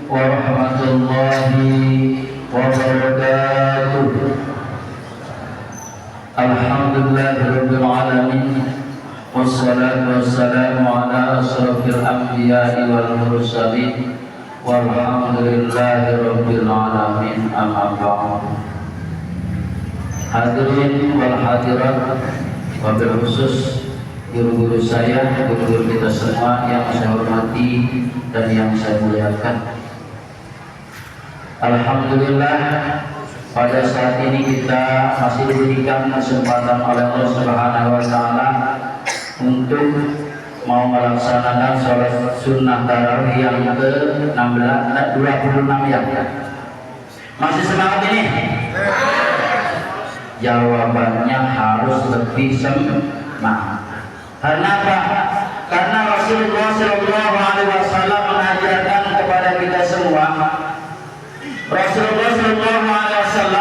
warahmatullahi wabarakatuh. Alhamdulillahirabbil alamin. Wassalatu wassalamu ala asrofil anbiya'i wal mursalin. Walhamdulillahirabbil alamin. Amma ba'du. Hadirin wal hadirat, wabil khusus guru-guru saya, guru-guru kita semua yang saya hormati dan yang saya muliakan. Alhamdulillah, pada saat ini kita masih diberikan kesempatan oleh Allah Subhanahu wa taala untuk mau melaksanakan sholat sunnah tarawih yang ke-26 ya. Masih semangat ini? Jawabannya harus lebih semangat. Karena apa? Karena Rasulullah SAW mengajarkan kepada kita semua. Rasulullah SAW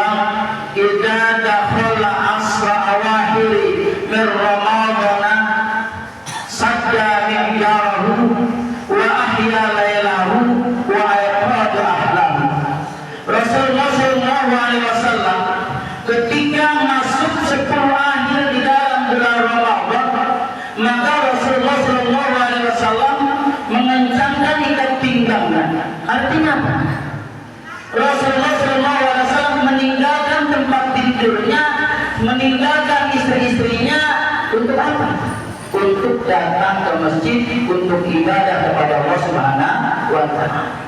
idza dakhala asra awakhiri min Ramadhan sajja mi'yarahu wa ahya lailahu wa ayqadha ahlahu. Rasulullah SAW ketika masuk 10 akhir di dalam bulan Ramadan, maka Rasulullah SAW mengencangkan ikat pinggangnya. Artinya apa? Rasulullah SAW meninggalkan tempat tidurnya, meninggalkan istri-istrinya untuk apa? Untuk datang ke masjid untuk ibadah kepada Allah Subhanahu wa taala.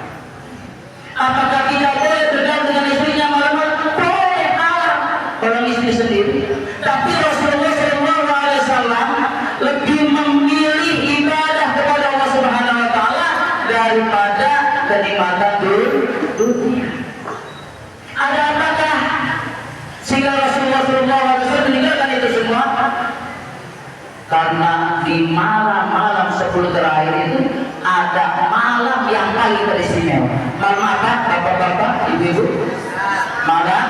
Apakah tidak boleh bergaul dengan istrinya malam-malam? Boleh, haram orang istri sendiri. Tapi Rasulullah SAW lebih memilih ibadah kepada Allah Subhanahu wa taala daripada kenikmatan dunia. Ada apakah sehingga Rasulullah SAW meninggalkan itu semua? Karena di malam-malam 10 terakhir itu ada malam yang paling teristimewa. Malam apa, bapak-bapak, ibu-ibu? Malam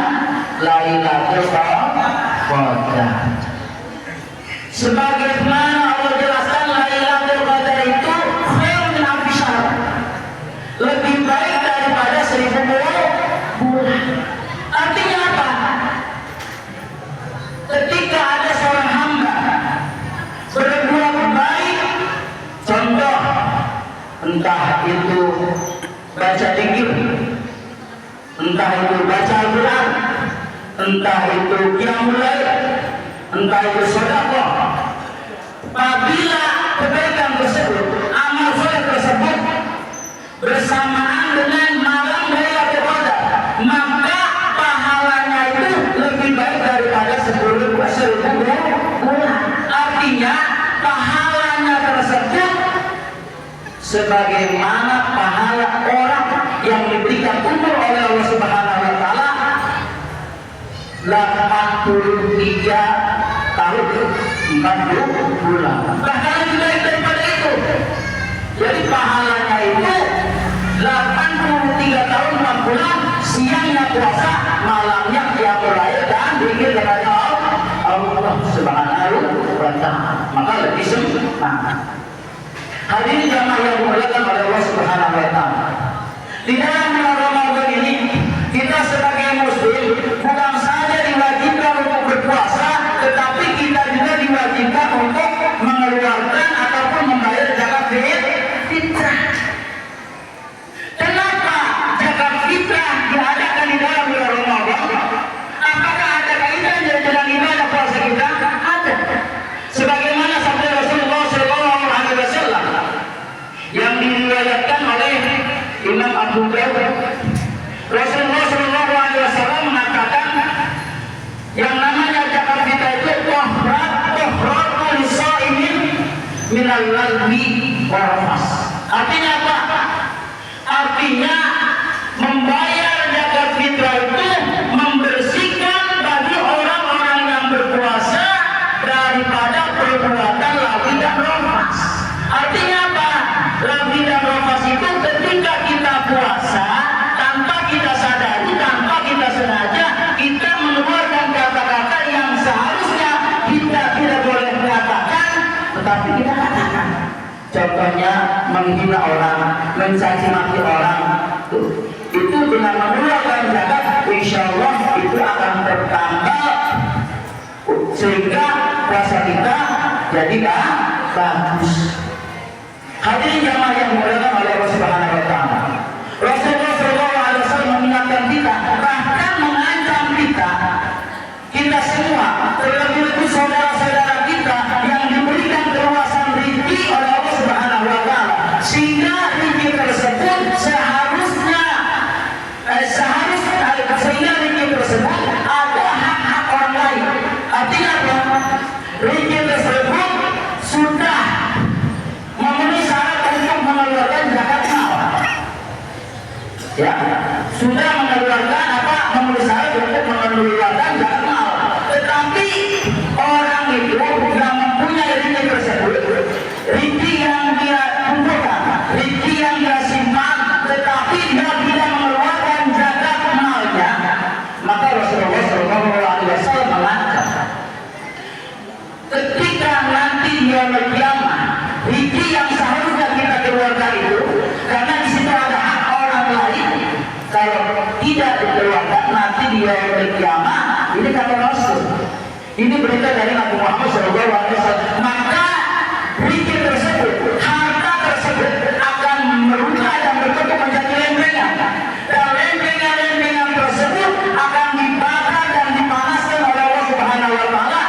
Lailatul Qadar. Sebagaimana Allah jelaskan, Lailatul Qadar itu khairun min alfi syahr, lebih baik daripada 1000 bulan. Artinya apa? Ketika ada seorang hamba berbuat baik, contoh entah itu baca zikir, entah itu baca Al-Quran, entah itu qiyamul lail, entah itu sedekah. Apabila kebaikan tersebut, amal soleh tersebut bersamaan dengan malam Lailatul Qadar, maka pahalanya itu lebih baik daripada 10.000 bulan. Artinya pahalanya tersebut sebagaimana pahala orang yang diberikan umur oleh Allah Subhanahu wa taala 83 tahun 40 bulan. Bahkan lebih baik daripada itu. Jadi pahalanya itu 83 tahun 4 bulan, siangnya puasa, malamnya qiyamul lail dan zikir kepada Allah Subhanahu wa taala. Maka lebih semangat. Hadirin jamaah yang dimuliakan oleh Allah Subhanahu wa taala. Di dalam bulan Ramadan ini kita sebagai muslim bukan saja diwajibkan untuk berpuasa, tetapi kita juga diwajibkan untuk mengeluarkan ataupun membayar zakat fitrah. Kenapa zakat fitrah diadakan di dalam bulan Ramadan? Apakah ada kaitannya dengan ibadah puasa kita? Ada. Sebagaimana sabda Rasulullah SAW yang diriwayatkan oleh Imam Abu Dawud, Rasulullah SAW mengatakan yang namanya zakat fitrah itu tahratul shaimin minal lagwi wal rafas. Artinya apa? Artinya membayar zakat fitrah itu membersihkan bagi orang-orang yang berpuasa daripada perbuatan lagwi dan rafas. Artinya apa? Lagwi dan rafas itu ketika kita puasa tanpa kita sadari, tanpa kita sengaja, kita mengeluarkan kata-kata yang seharusnya kita tidak boleh katakan, tetapi kita katakan. Contohnya menghina orang, mencaci maki orang, itu dengan mengeluarkan zakat, insya Allah itu akan bertambah sehingga puasa kita jadi bagus. Hadirin jamaah yang dimuliakan oleh Allah Subhanahu wa taala. Rasulullah SAW mengingatkan kita, bahkan mengancam kita semua, terlebih saudara-saudara kita yang diberikan keluasan rezeki oleh Allah Subhanahu wa taala, sehingga rezeki tersebut seharusnya ada hak-hak orang lain. Artinya apa? Rezeki tersebut sudah memenuhi syarat untuk mengeluarkan zakat mal. Ya, sudah mengeluarkan memenuhi syarat untuk mengeluarkan zakat mal. Tetapi orang itu yang mempunyai rezeki tersebut, rezeki yang dia kumpulkan, rezeki yang dia simpan, tetapi dia tidak mengeluarkan zakat malnya, maka Rasulullah SAW mengancam, ketika nanti dia berkiamat, rezeki yang seharusnya kita keluarkan itu, karena di situ ada hak orang lain, kalau tidak dikeluarkan nanti dia berkiamat, ini kata Rasul. Ini berita dari Nabi Muhammad SAW. Maka rezeki tersebut, harta tersebut akan merubah dan berbentuk menjadi lempengan. Dan lempengan-lempengan tersebut akan dibakar dan dipanaskan oleh Allah Subhanahu wa taala.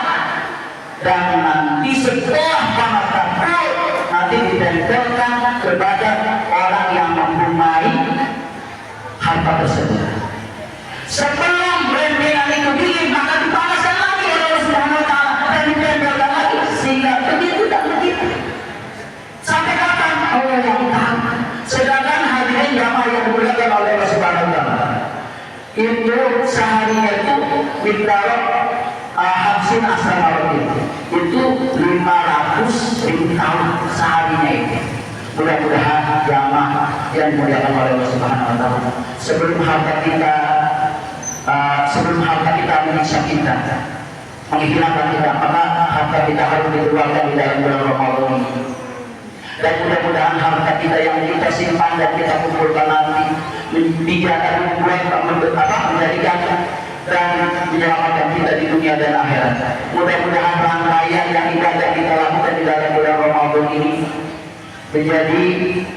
Dan nanti setelah panas tersebut, nanti ditempelkan kepada orang yang mempunyai harta tersebut. Sebelum lempengan itu dingin, maka dipanaskan lagi oleh Allah Subhanahu wa taala dan ditempelkan lagi, sehingga begitu dan begitu. Sampai kapan? Allah yang tahu. Sedangkan hadirin jamaah yang dimuliakan oleh Allah Subhanahu wa taala, itu seharinya itu ditaruh Hamsin asrama itu 500.000 tahun seharinya itu. Mudah-mudahan jamaah yang dimuliakan oleh Allah Subhanahu wa taala, sebelum harta kita menyiksa kita, menghilangkan kita, maka harta kita harus dikeluarkan di dalam bulan Ramadan ini. Dan mudah-mudahan harta kita yang kita simpan dan kita kumpulkan nanti menjadikan dan menyelamatkan kita di dunia dan akhirat. Mudah-mudahan rangkaian yang ibadah kita lakukan di dalam bulan Ramadan ini menjadi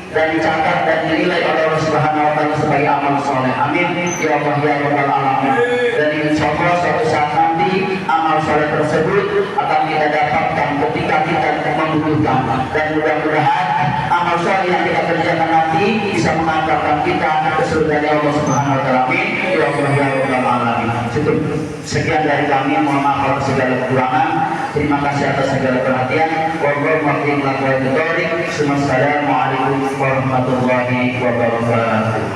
dan dicatat dan dinilai oleh Allah Subhanahu wa taala sebagai amal soleh. Amin ya Allah ya rabbal alamin. Dan insyaallah suatu saat nanti amal soleh tersebut akan kita dapatkan ketika kita membutuhkan. Dan mudah-mudahan amal soleh yang kita kerjakan nanti bisa mengantarkan kita ke surga Allah Subhanahu wa taala. Amin ya Allah ya rabbal alamin. Sekian dari kami, mohon maaf atas segala kekurangan. Terima kasih atas segala perhatian. Wassalamualaikum warahmatullahi wabarakatuh.